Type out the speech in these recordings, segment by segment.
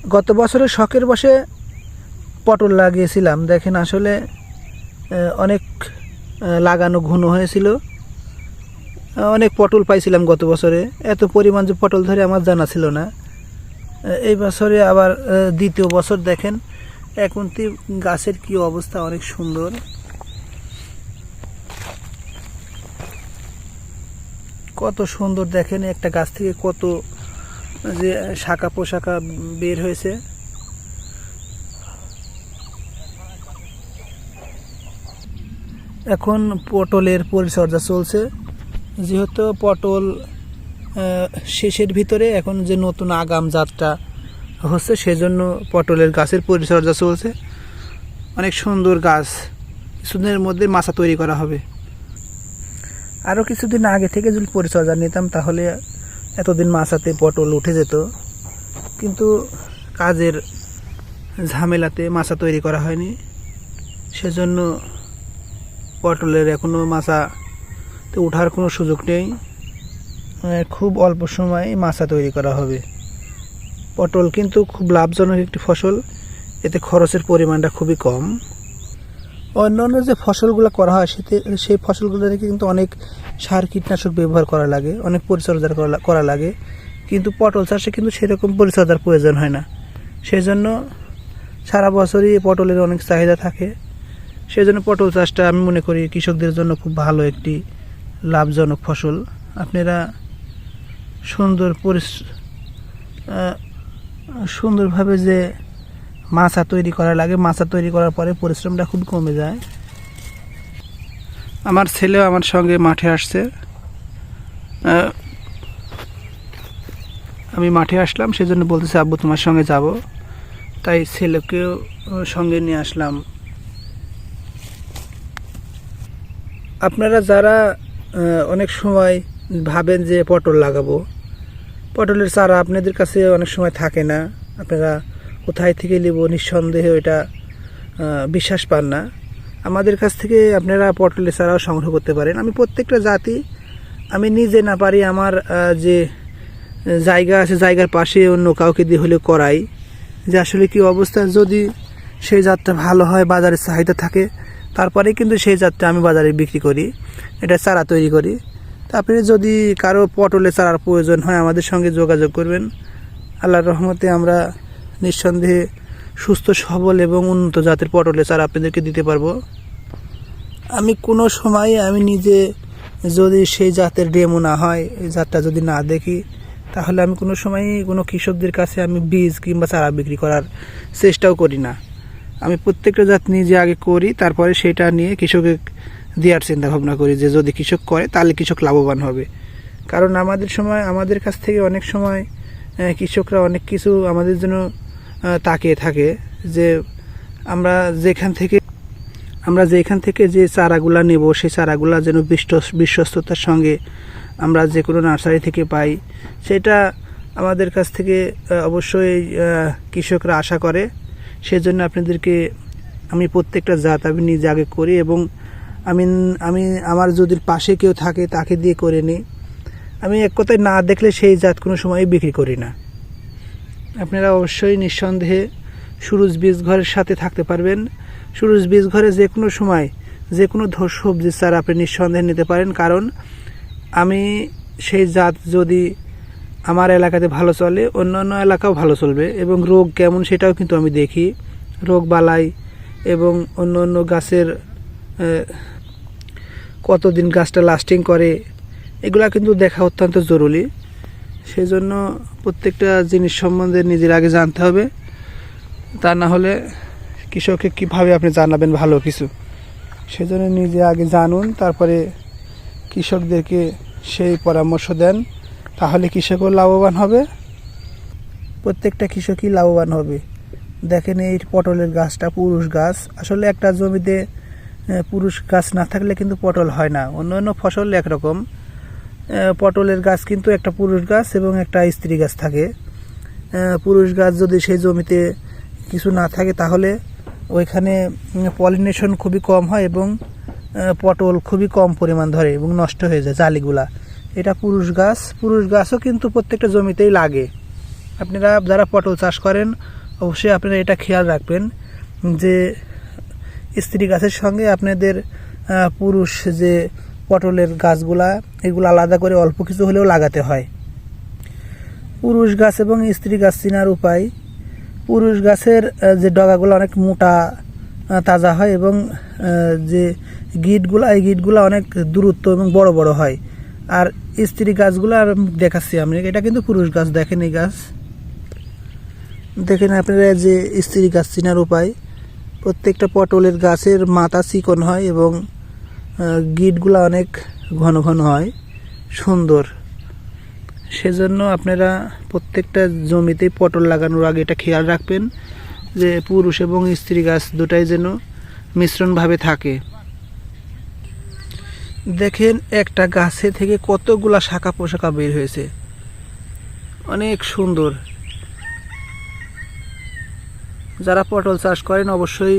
গত বছরে শখের বসে পটল লাগিয়েছিলাম। দেখেন আসলে অনেক লাগানো ঘন হয়েছিল, অনেক পটল পাইছিলাম গত বছরে। এত পরিমাণ যে পটল ধরে আমার জানা ছিল না। এই বছরে আবার দ্বিতীয় বছর দেখেন এখন গাছের কি অবস্থা, অনেক সুন্দর। কত সুন্দর দেখেন, একটা গাছ থেকে কত যে শাখা পোশাখা বের হয়েছে। এখন পটলের পরিচর্যা চলছে, যেহেতু পটল শেষের ভিতরে এখন যে নতুন আগাম জাতটা হচ্ছে, সেজন্য পটলের গাছের পরিচর্যা চলছে। অনেক সুন্দর গাছ, কিছুদিনের মধ্যে মাচা তৈরি করা হবে। আরও কিছুদিন আগে থেকে যদি পরিচর্যা নিতাম তাহলে এতদিন মাচাতে পটল উঠে যেত, কিন্তু কাজের ঝামেলাতে মাচা তৈরি করা হয়নি। সেজন্য পটলের এখনও মাচাতে ওঠার কোনো সুযোগ নেই। খুব অল্প সময়ে মাচা তৈরি করা হবে। পটল কিন্তু খুব লাভজনক একটি ফসল, এতে খরচের পরিমাণটা খুবই কম। অন্যান্য যে ফসলগুলো করা হয় সেই ফসলগুলোতে কিন্তু অনেক সার কীটনাশক ব্যবহার করা লাগে, অনেক পরিচর্যা করা লাগে, কিন্তু পটল চাষে কিন্তু সেরকম পরিচর্যার প্রয়োজন হয় না। সেজন্য সারা বছরই পটলের অনেক চাহিদা থাকে। সেজন্য পটল চাষটা আমি মনে করি কৃষকদের জন্য খুব ভালো একটি লাভজনক ফসল। আপনারা সুন্দরভাবে যে মাচা তৈরি করা লাগে, মাচা তৈরি করার পরে পরিশ্রমটা খুব কমে যায়। আমার ছেলেও আমার সঙ্গে মাঠে আসছে, আমি মাঠে আসলাম, সেজন্য বলতেছে আব্বু তোমার সঙ্গে যাব, তাই ছেলেকেও সঙ্গে নিয়ে আসলাম। আপনারা যারা অনেক সময় ভাবেন যে পটল লাগাবো, পটলের চারা আপনাদের কাছে অনেক সময় থাকে না, আপনারা কোথায় থেকে নেব নিঃসন্দেহে ওইটা বিশ্বাস পান না। আমাদের কাছ থেকে আপনারা পটলের চারাও সংগ্রহ করতে পারেন। আমি প্রত্যেকটা জাতি আমি নিজে না পারি, আমার যে জায়গা আছে জায়গার পাশে অন্য কাউকে দিয়ে হলে করাই, যে আসলে কি অবস্থা। যদি সেই জাতটা ভালো হয়, বাজারে চাহিদা থাকে, তারপরে কিন্তু সেই জাতটা আমি বাজারে বিক্রি করি, এটা চারা তৈরি করি। তারপরে যদি কারো পটলের চারার প্রয়োজন হয় আমাদের সঙ্গে যোগাযোগ করবেন। আল্লাহর রহমতে আমরা নিঃসন্দেহে সুস্থ সবল এবং উন্নত জাতের পটলের চারা আপনাদেরকে দিতে পারবো। আমি কোনো সময় আমি নিজে যদি সেই জাতের ডেমো না হয়, এই জাতটা যদি না দেখি, তাহলে আমি কোনো সময়ই কোনো কৃষকদের কাছে আমি বীজ কিংবা চারা বিক্রি করার চেষ্টাও করি না। আমি প্রত্যেকটা জাত নিজে আগে করি, তারপরে সেটা নিয়ে কৃষকের দেওয়ার চিন্তা ভাবনা করি, যে যদি কৃষক করে তাহলে কৃষক লাভবান হবে। কারণ আমাদের কাছ থেকে অনেক সময় কৃষকরা অনেক কিছু আমাদের জন্য তাকিয়ে থাকে, যে আমরা যেখান থেকে যে চারাগুলা নেব, সেই চারাগুলা যেন বিশ্বস্ততার সঙ্গে আমরা যে কোনো নার্সারি থেকে পাই, সেটা আমাদের কাছ থেকে অবশ্যই কৃষকরা আশা করে। সেজন্য আপনাদেরকে আমি প্রত্যেকটা জাত আমি নিজে আগে করি, এবং আমি আমার যদি পাশে কেউ থাকে তাকে দিয়ে করে নিই। আমি এক কথায় না দেখলে সেই জাত কোনো সময় বিক্রি করি না। আপনারা অবশ্যই নিঃসন্দেহে সুরুজ বীজ ঘরের সাথে থাকতে পারবেন। সুরুজ বীজ ঘরে যে কোনো সময় যে কোনো সবজির চারা আপনি নিঃসন্দেহে নিতে পারেন, কারণ আমি সেই জাত যদি আমার এলাকাতে ভালো চলে, অন্যান্য এলাকাও ভালো চলবে, এবং রোগ কেমন সেটাও কিন্তু আমি দেখি, রোগ বালাই এবং অন্য গাছের কতদিন গাছটা লাস্টিং করে, এগুলা কিন্তু দেখা অত্যন্ত জরুরি। সেই জন্য প্রত্যেকটা জিনিস সম্বন্ধে নিজের আগে জানতে হবে, তা না হলে কৃষককে কীভাবে আপনি জানাবেন ভালো কিছু। সেজন্য নিজে আগে জানুন, তারপরে কৃষকদেরকে সেই পরামর্শ দেন, তাহলে কৃষকও লাভবান হবে, প্রত্যেকটা কৃষকই লাভবান হবে। দেখেন এই পটলের গাছটা পুরুষ গাছ। আসলে একটা জমিতে পুরুষ গাছ না থাকলে কিন্তু পটল হয় না। অন্য ফসল একরকম, পটলের গাছ কিন্তু একটা পুরুষ গাছ এবং একটা স্ত্রী গাছ থাকে। পুরুষ গাছ যদি সেই জমিতে কিছু না থাকে তাহলে ওইখানে পলিনেশন খুবই কম হয় এবং পটল খুবই কম পরিমাণ ধরে এবং নষ্ট হয়ে যায় জালিগুলা। এটা পুরুষ গাছও কিন্তু প্রত্যেকটা জমিতেই লাগে। আপনারা যারা পটল চাষ করেন অবশ্যই আপনারা এটা খেয়াল রাখবেন যে স্ত্রী গাছের সঙ্গে আপনাদের পুরুষ যে পটলের গাছগুলা এগুলো আলাদা করে অল্প কিছু হলেও লাগাতে হয়। পুরুষ গাছ এবং স্ত্রী গাছ চেনার উপায়, পুরুষ গাছের যে ডগাগুলো অনেক মোটা তাজা হয় এবং যে গিটগুলো এই গিটগুলো অনেক দূরত্ব এবং বড় বড় হয়। আর স্ত্রী গাছগুলো আর দেখাচ্ছি আমি, এটা কিন্তু পুরুষ গাছ। দেখেন এই গাছ, দেখেন আপনারা যে স্ত্রী গাছ চেনার উপায়, প্রত্যেকটা পটলের গাছের মাথা চিকন হয় এবং গিটগুলো অনেক ঘন ঘন হয়, সুন্দর। সেজন্য আপনারা প্রত্যেকটা জমিতে পটল লাগানোর আগে এটা খেয়াল রাখবেন যে পুরুষ এবং স্ত্রী গাছ দুটাই যেন মিশ্রণভাবে থাকে। দেখেন একটা গাছে থেকে কতগুলা শাখা পোশাখা বের হয়েছে, অনেক সুন্দর। যারা পটল চাষ করেন অবশ্যই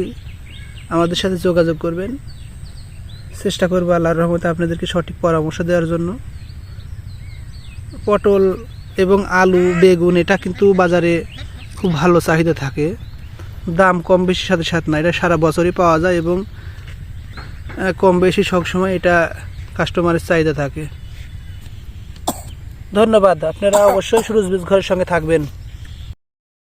আমাদের সাথে যোগাযোগ করবেন, চেষ্টা করবো আল্লাহর রহমতে আপনাদেরকে সঠিক পরামর্শ দেওয়ার জন্য। পটল এবং আলু, বেগুন এটা কিন্তু বাজারে খুব ভালো চাহিদা থাকে, দাম কম বেশি সাথে সাথে না, এটা সারা বছরই পাওয়া যায় এবং কম বেশি সবসময় এটা কাস্টমারের চাহিদা থাকে। ধন্যবাদ। আপনারা অবশ্যই সুরজ বীজ ঘরের সঙ্গে থাকবেন।